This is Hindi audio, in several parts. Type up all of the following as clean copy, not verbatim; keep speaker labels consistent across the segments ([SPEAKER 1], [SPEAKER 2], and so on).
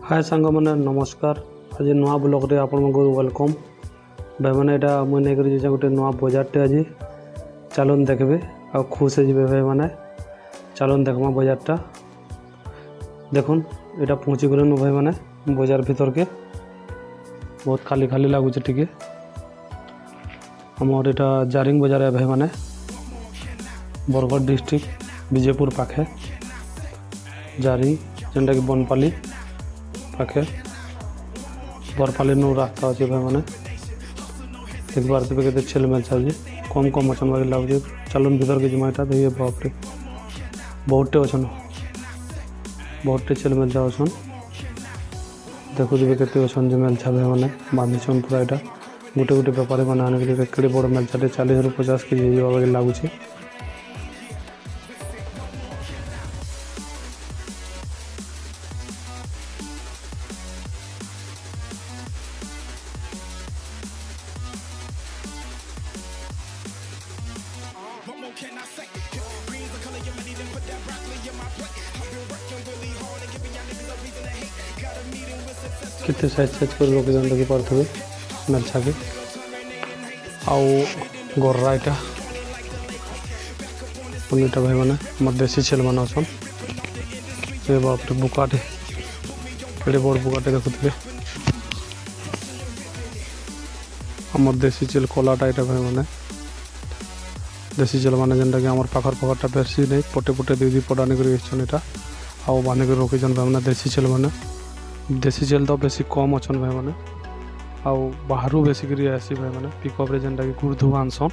[SPEAKER 1] हाय सांग मैंने नमस्कार। आज नुआ ब्लॉग रे आपण को वेलकम। भाई मैंने यहाँ मुझे नहीं गोटे नुआ बजारटे आज चलन देखबे आ खुश हो भाई मैंने चलन देखमा बजारटा देखुन यहाँ पहुँची गलु भाई मैंने बजार भीतर के बहुत खाली खाली लगुच टे आमर यहाँ जारिंग बजार है भाई मैंने बरगढ़ डिस्ट्रिक्ट विजयपुर पाखे जारिंग जेनटा कि बनपाली पाखे बरपाली नु रास्ता अच्छे भाई मैंने देख पारे के छेल मेल चलती कम कम अच्छन बाकी लगे चलन भीतर के जमाटा देखिए बापरे बहुटे अच्छन बहुटे छेल मेल अच्छन देखुवे के अच्छन जो मेल छा भाई मैंने बांधीछन पूरा यहाँ गोटे गोटे बेपारी मैंने आने के बड़ मेल छाटे 40 ରୁ 50 केजी बाकी लगुच। कितने साइज साइज कर लोकेशन देखी पारे मेलछा के आउ गर्रा यहाँ उन्नीटा भाई मैंने मोर देसी छेल मान अच्छन ये बापरे बुकाटे केड़े बड़ बुकाटे देखुए आमर देसी छेल कलाटा यहाँ भाई मैंने देसी छेल मैंने जेनटा कि आमर पाखर पाखरटा बेसी नहीं पटे पटे दी पट आनिक आउ बांधिक रखीन भाई मैंने देसी छेल मैंने देसी छेल तो बेसी कम अच्छन भाई मैंने आउ बाहर बेसी कर आसी भाई मैंने पिकअप जेनटा कि गुड़धुआ आनसन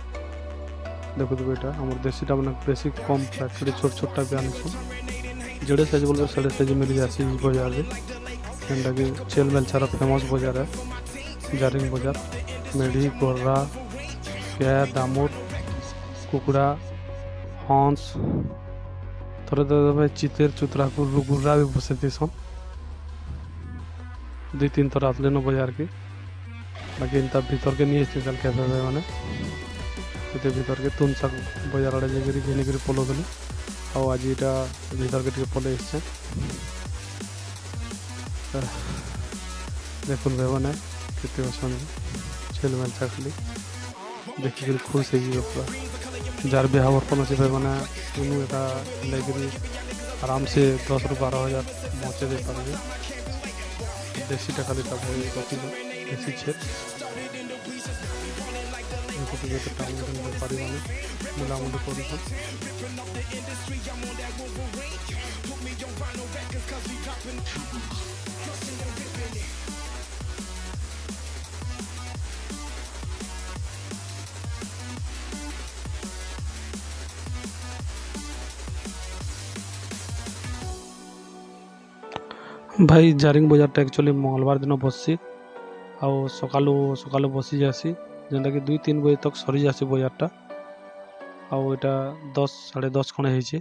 [SPEAKER 1] देखुए यहाँ आम देसीटा मैंने बेसी कम फैक्ट्री छोट छोटा भी आनसन जेड़े साइज बोल से साइज मिल जासी बाजार में जेनटा कि छेल मेलछार फेमस बाजार है जारिंग बाजार मेढ़ी गर्रा क्या दामोर कुकुड़ा हंस थोड़े भाई चितेर चुतरा गुर्रा भी बसती सन 2-3 थर आसले न बाजार के बाकी इनता भीतर के नहीं चल के मैंने भीतर के तुन साग बाजार आड़े जाकर घिनिक पलौली आज यहाँ भीतर के पलि देखुन भाई मैंने केते अच्छा छेल मेलछा खाली देखिक खुश हो पूरा जार ब्याह बर्तन अच्छे भाई मैंने लेकर आराम से 10 ରୁ 12 हज़ार पहुँचे दे पारे देसीटा खाली रखी देसी छेल बेपारी मैंने मुलामुली कर भाई जारिंग बजारटा एक्चुअली मंगलवार दिन बसी आउ सकालू सकालू बसी जासी जेनटा कि 2-3 बजे तक सरी जासी बजारटा आउ एटा 10 साढ़े 10 खंडे होइछे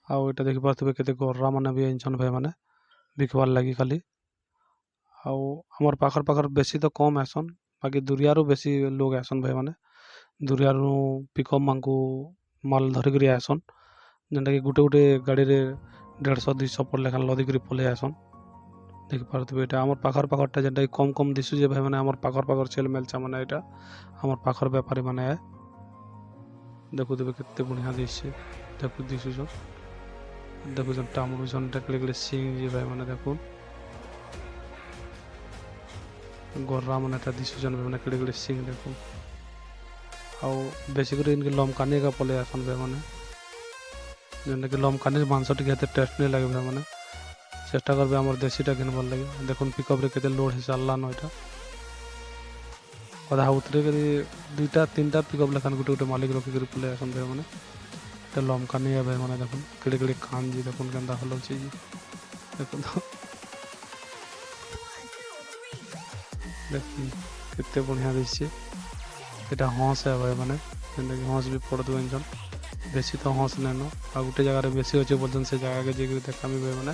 [SPEAKER 1] आउ एटा देखि पारथबे केते गर्रा माने भी आइछन भाई माने बिकबार लगी खाली आउ हमर पाखर पाखर बेसी तो कम आसन बाकी दुरियारू बेसी लोग आसन भाई माने दुरियारू पिकअप मानकू माल धरिक आसन जेनटा कि गुटे गुटे गाड़ी रे 150-200 पर लेखा लदिक पलि आसन देखि पारथबे एटा हमर पाखर पाखरटा जेनटा कि कम कम दिसुजे भाई माने हमर पाखर पाखर छेल मेलछा माने एटा हमर पाखर व्यापारी माने है देखुथबे केते बढ़िया दिसछे देखु दिसुछन देखुछन टामुछन टेकले सिंग जे भाई माने देखुन गर्रा माने ता दिसुछन भाई माने केड़े सिंग देखुन आउ बेसी कर इनके लमकानी का पले आसन भाई माने जेनटा कि लमकानी मांस टे टेस्ट नहीं लगे भाई मैंने चेष्टा करबे आमर देसीटा घिनबार लगे देखुन पिकअप रे केते लोड हिसाला न एटा अधा उतरे के 2-3टा पिकअप लेखान गुटे गुटे मालिक रखी कर पले आसन भाई मैंने एटा लमकानी है भाई मैंने देखुन केड़े कान जी देखुन केंदा हलो छी देखुन देखुन केते बढ़िया दिसछे एटा हंस है भाई मैंने जेनटा कि हंस भी पड़ दुन बेसी तो हंस नहीं आ गोटे जगह बेसी अच्छे बोलते से जगह के जाकर देखा भाई मैंने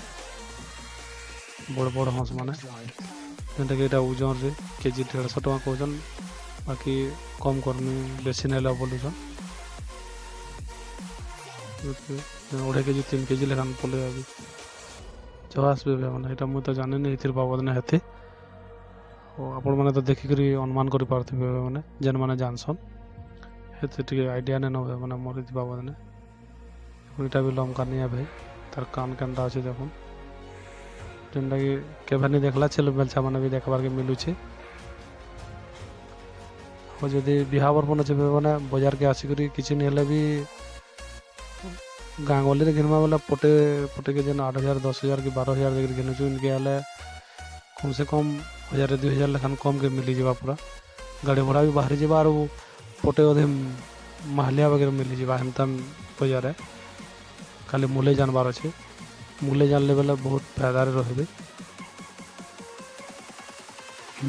[SPEAKER 1] बड़ बड़ हंस माने जेनटा कि यहाँ ओजन रे केजी 150 टका कहन बाकी कम कर्मी बेसी ना बोलुन 2.5 केजी 3 केजी लेखान पलि আসবে মানে এটা মুই তো জানি না এর বাবদ না হেতে ও আপন মানে তো দেখি করি অনুমান করে পারথিবে মানে যেন মানে জানছন হেতে টিকে আইডিয়া নেন হবে মানে মোর এর বাবদ না এটা ବି লমকা নিয়া ভাই তার কান কেনটা আছে দেখুন যেনটা কি কেভানি দেখলা ছেলে বেলছা মানে ବି দেখবার কে মিলুছে ও যদি বিহা বর্পণ আছে মানে বাজার কে আসি করি কিছু নেলে भी ଗାଁ ଗହଳିରେ ଘିନବା ବେଲେ ପଟେ ପଟେକେ ଯେନ୍ 8,000 10,000 କି 12,000 ଦେଇକି ଘିନୁଛୁ ଇନକେ ହେଲେ କମ୍ ସେ କମ୍ 1,000 2,000 ଲେଖାନ୍ କମ୍କେ ମିଲିଯିବା ପୁରା ଗାଡ଼ି ଭଡ଼ା ବି ବାହାରି ଯିବା ଆରୁ ପଟେ ଅଧେ ମାହାଲିଆ ବଗେରେ ମିଲିଯିବା ହେନ୍ତା ବଜାରରେ ଖାଲି ମୂଲେଇ ଜାନବାର ଅଛେ ମୂଲେଇ ଜାନଲେ ବେଲେ ବହୁତ ଫାଇଦାରେ ରହିବେ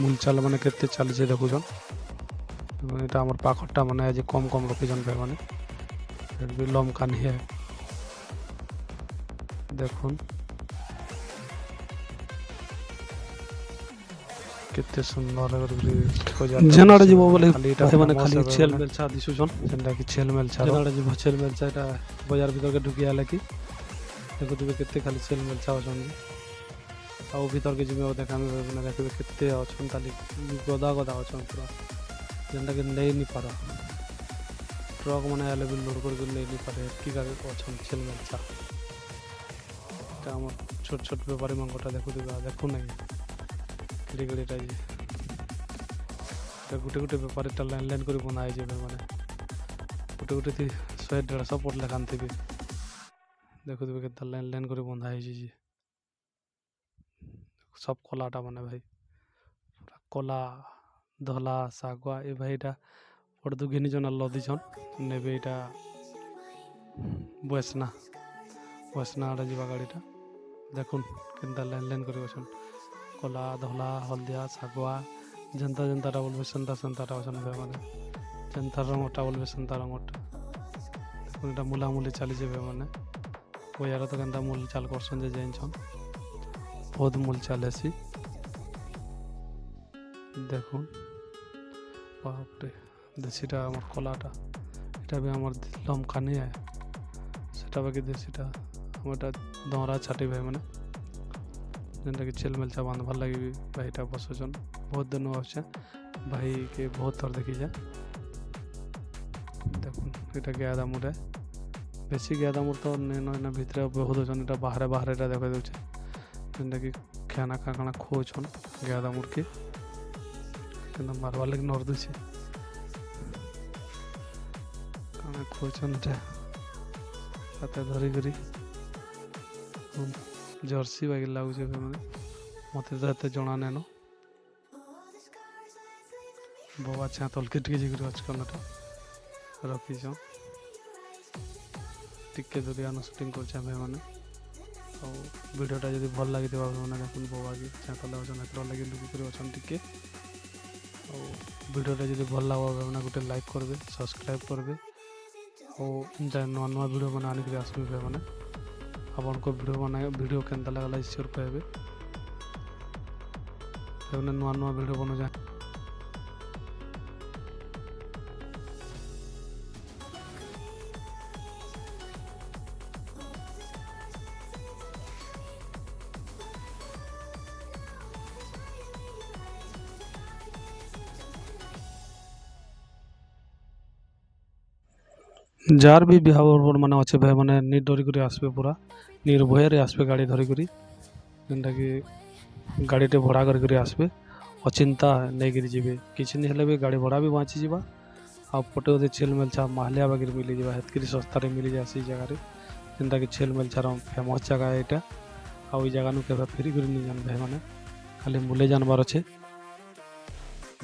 [SPEAKER 1] ମୂଲ ଚାଲ ମାନେ କେତେ ଚାଲିছে ଦେଖୁଛନ୍ এটা আমার পাখরটা মানে আজ কম কম রকিছন ভাই মানে भी লমকা নিয়ে দেখুন কেতে সুন্দর জেনাড়ে যাব বলে খালি এটা মানে খালি ছেল মেলছা দিছুছন যেটা কি ছেল মেলছা জেনাড়ে যাব ছেল মেলছা এটা বাজার ভিতরকে ঢুকি আলে কি দেখুবে কেতে খালি ছেল মেলছা অছন ଆଉ ଭିତରକେ ଯିବେ ଆଉ ଦେખાମି ମାନେ ଦେଖିବେ କେତେ ଅଛନ୍ ଖାଲି ଗଦା ଗଦା ଅଛନ୍ ପୁରା ଯେନ୍ଟାକି ନେଇ ନି ପାର ट्रक मैंने आए भी लोड कर नहीं पारे की अच्छा छेल मेलचा छोट छोट बेपारी मांगटा देखु देखु ना गिड़ी गिड़ीटा गोटे गोटे बेपारी लाइन लाइन कर बना है मैंने गोटे गोटे 100-150 पट लेखान थी देखु के लाइन लाइन कर बंधा है सब कलाटा मैंने भाई कला धला शागुआ ये भाईटा पट दु घिनी जन लदिछन नेबे এটা বসনা বসনা আড়ে যাবা গাড়িটা দেখুন কেনতা লাইন লাইন করে বসন কলা ধলা হলদিয়া শাগুয়া জনতা জনতাটা বলবে সন্তা সন্তাটা বসন মানে জনতার রঙটা বলবে সন্তা রঙটা দেখুন এটা মুলামুলি চালি যাবে মানে বজারে তো কেনতা মূল চাল করছেন যে জানছন বহুত মূল চালেছি দেখুন বাপরে দেশিটা আমার কলাটা এটা भी আমার লমকা নিয়ে সেটা বাকি দেশিটা আমারটা দৌড়া ছাটি ভাই মানে যেটাকি ছেল মেলছা বাঁধবার লাগি ভাইটা বসুছন বহুত দিন আসছে ভাইকে বহুত থর দেখি যা দেখুন এটা গেদা মুড়ে বেশি গেদা মুড় তো না ভিতরে বহুত অছন এটা বাহারে বাহারে এটা দেখা যাচ্ছে যেটাকি খানা কাকଣା খোঁজছন গেদা মুড়কে কিন্তু মারবার লাগি নর দিছে खोचन हाथ धरिकी जर्सी बागी लगुचे मत तो एत जना नेन बबा छा तलके टे अचकनटा रखीच टिके दूरियान सुटिंग कर मैंने भिडियोटा जब भल लगी मैंने देखुन बबा की छा तले लगे लुकिक अच्छन टिके भिडियोटा जब भल लगे मैंने गोटे लाइक करेंगे सब्सक्राइब करेंगे और नुआ नुआ वीडियो बना आनिक आसबे मैंने आपन को वीडियो केनता लगला श्योर कहबे नुआ नुआ वीडियो बना जाए जार भी बिहार माने अच्छे भाई माने निर्डरी आसबे पूरा निर्भय आसबे गाड़ी धरिकी जेनटा कि गाड़ीटे भड़ा कर आसबे अचिंता नहीं जी किसी नहीं भी गाड़ी भड़ा भी बाँची जावा आ पटे उदे छेल मेलछा माहलिया बागी मिली जावा हेतकरी सस्तारे मिली जाए जगह जेनटा कि छेल मेलछार फेमस जगह यहाँ आई जगह के फेरी कर नहीं जान भाई मैंने खाली मूल्य जानवर अच्छे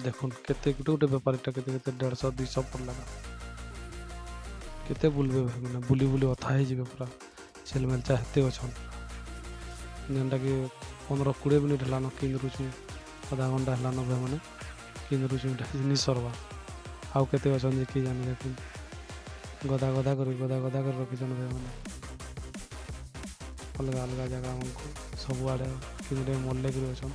[SPEAKER 1] देखुन केते गोटे गोटे बेपारीटा केते 150-200 पड़ लगा केते बुलबे भाई मैंने बुली बुली अथा हो पूरा छेल मेलचा हेते अच्छन जेनटा कि 15-20 मिनिट है किन रुचु आधा घंटा है भाई मैंने किन रुचु नहीं सरवा आउ केते अच्छन जे कि जानी देखुन गदा गदा कर रखीछन भाई मैंने अलग अलग जगह सबुआड़े कि मल्ले कर अच्छन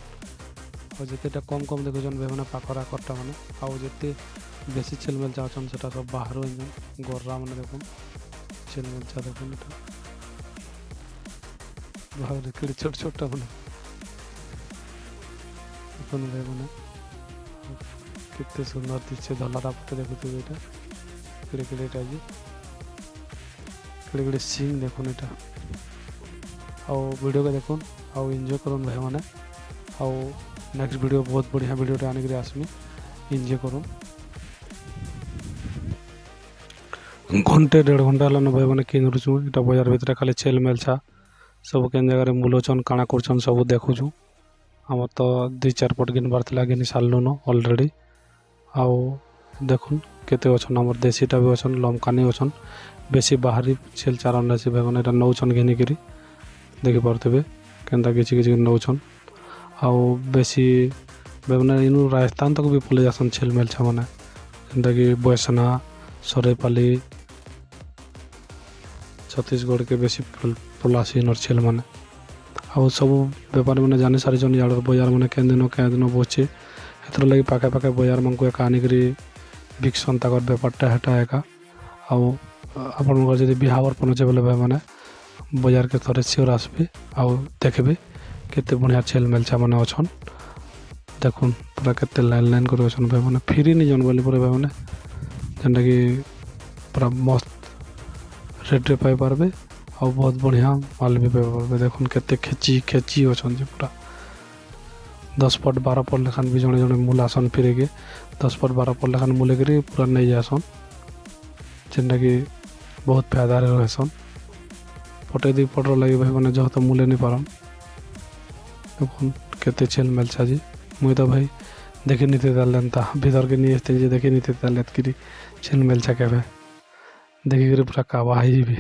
[SPEAKER 1] और जितेटा कम कम देखुन भाई मैंने पाखर आखरटा मैंने आउ जिते बेसी छेल मेलचा अच्छन से सब बाहर गर्रा मैंने देखुन छेल मेलचा देखुन ଭାବରେ କେଡ଼େ ଛୋଟ ଛୋଟଟା ମାନେ ଦେଖନ୍ତୁ ଭାଇ ମାନେ କେତେ ସୁନ୍ଦର ଦିଶେ ଧଳାଟା ପଟେ ଦେଖୁଥିବେ ଏଇଟା କେଡ଼େ କେଡ଼େ ଏଇଟା ଯେ କେଡ଼େ କେଡ଼େ ସିଂ ଦେଖୁন ଏଇଟା ଆଉ ଭିଡ଼ିଓକେ ଦେଖୁନ୍ ଆଉ ଏନ୍ଜୟ କରୁନ୍ ଭାଇମାନେ ଆଉ ନେକ୍ସଟ ଭିଡ଼ିଓ ବହୁତ ବଢ଼ିଆ ଭିଡ଼ିଓଟେ ଆଣିକିରି ଆସମି ଏନ୍ଜୟ କରୁନ୍ ଘଣ୍ଟେ ଦେଢ଼ ଘଣ୍ଟା ହେଲାନ ଭାଇମାନେ କିନୁଛୁ ଏଇଟା ବଜାର ଭିତରେ ଖାଲି ଛେଲ୍ ମେଲ୍ଛା ସବୁ କେନ୍ ଜାଗାରେ ବୁଲଉଛନ୍ କାଣା କରୁଛନ୍ ସବୁ ଦେଖୁଛୁ ଆମର ତ 2-4 ପଟ ଘିନବାର୍ ଥିଲା ଘିନି ସାରିଲୁନ ଅଲରେଡ଼ି ଆଉ ଦେଖୁନ୍ କେତେ ଅଛନ୍ ଆମର ଦେଶୀଟା ବି ଅଛନ୍ ଲମକାନି ଅଛନ୍ ବେଶୀ ବାହାରି ଛେଲ୍ ଚାରଣ ଆସି ଭାଇମାନେ ଏଇଟା ନଉଛନ୍ ଘିନିକିରି ଦେଖିପାରୁଥିବେ କେନ୍ତା କିଛି କିଛି ନଉଛନ୍ ଆଉ ବେଶୀ ଭାଇମାନେ ଇନୁ ରାଜସ୍ଥାନ ତକ ବି ପଲେଇ ଯାସନ୍ ଛେଲ୍ ମେଲ୍ଛା ମାନେ ଯେନ୍ତାକି ବୈଷ୍ଣା ସରେଇପାଲି ଛତିଶଗଡ଼କେ ବେଶୀ ପଲାସି ଇନର୍ ଛେଲ୍ ମାନେ ଆଉ ସବୁ ବେପାରୀ ମାନେ ଜାଣି ସାରିଛନ୍ ଇଆଡ଼ର ବଜାର ମାନେ କେନ୍ ଦିନ ବସଛେ ହେଥିର ଲାଗି ପାଖେ ବଜାରମାନଙ୍କୁ ଏକା ଆନିକିରି ବିକସନ୍ ତାକର ବେପାରଟା ହେଟା ଏକା ଆଉ ଆପଣଙ୍କର ଯଦି ବିହା ବର୍ପଣ ଅଛେ ବୋଲେ ଭାଇମାନେ ବଜାରକେ ଥରେ ସିଓର ଆସିବେ ଆଉ ଦେଖିବେ କେତେ ବଢ଼ିଆ ଛେଲ୍ ମେଲ୍ଛା ମାନେ ଅଛନ୍ ଦେଖୁନ୍ ପୁରା କେତେ ଲାଇନ୍ କରି ଅଛନ୍ ଭାଇମାନେ ଫିରି ନିଜନ୍ ବୋଲି ପୁରା ଭାଇମାନେ ଯେନ୍ଟାକି ପୁରା ମସ୍ତ ରେଟ୍ରେ ପାଇପାରବେ ଆଉ ବହୁତ ବଢ଼ିଆ ମାଲ୍ ବି ପାଇପାରବେ ଦେଖୁନ୍ କେତେ ଖେଚି ଅଛନ୍ତି ପୁରା 10 ପଟ 12 ପଟ ଲେଖାନ ବି ଜଣେ ମୂଲ ଆସନ୍ ଫିରିକି 10 ପଟ 12 ପଟ ଲେଖାନ ମୂଲେକିରି ପୁରା ନେଇଯାସନ୍ ଯେନ୍ଟାକି ବହୁତ ଫାଇଦାରେ ରହେସନ୍ ପଟେ 2 ପଟର ଲାଗି ଭାଇମାନେ ଯହ ତ ମୂଲେ ନି ପାରନ୍ ଦେଖୁନ୍ କେତେ ଛେଲ୍ ମେଲ୍ଛା ଯେ ମୁଇଁ ତ ଭାଇ ଦେଖି ନିତେ ତାହେଲେ ଏନ୍ତା ଭିତରକେ ନିଏ ଆସିତେ ଯେ ଦେଖି ନିତେ ତାହେଲେ ଏତ୍କିରି ଛେଲ୍ ମେଲ୍ଛା କେବେ ଦେଖିକିରି ପୁରା କାବା ହେଇଯିବି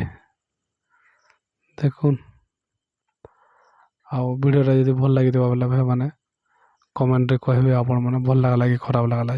[SPEAKER 1] ଦେଖୁନ୍ ଆଉ ଭିଡ଼ିଓଟା ଯଦି ଭଲ ଲାଗିଥିବ ବୋଲେ ଭାଇମାନେ କମେଣ୍ଟରେ କହିବେ ଆପଣମାନେ ଭଲ ଲାଗଲା କି ଖରାପ ଲାଗଲା।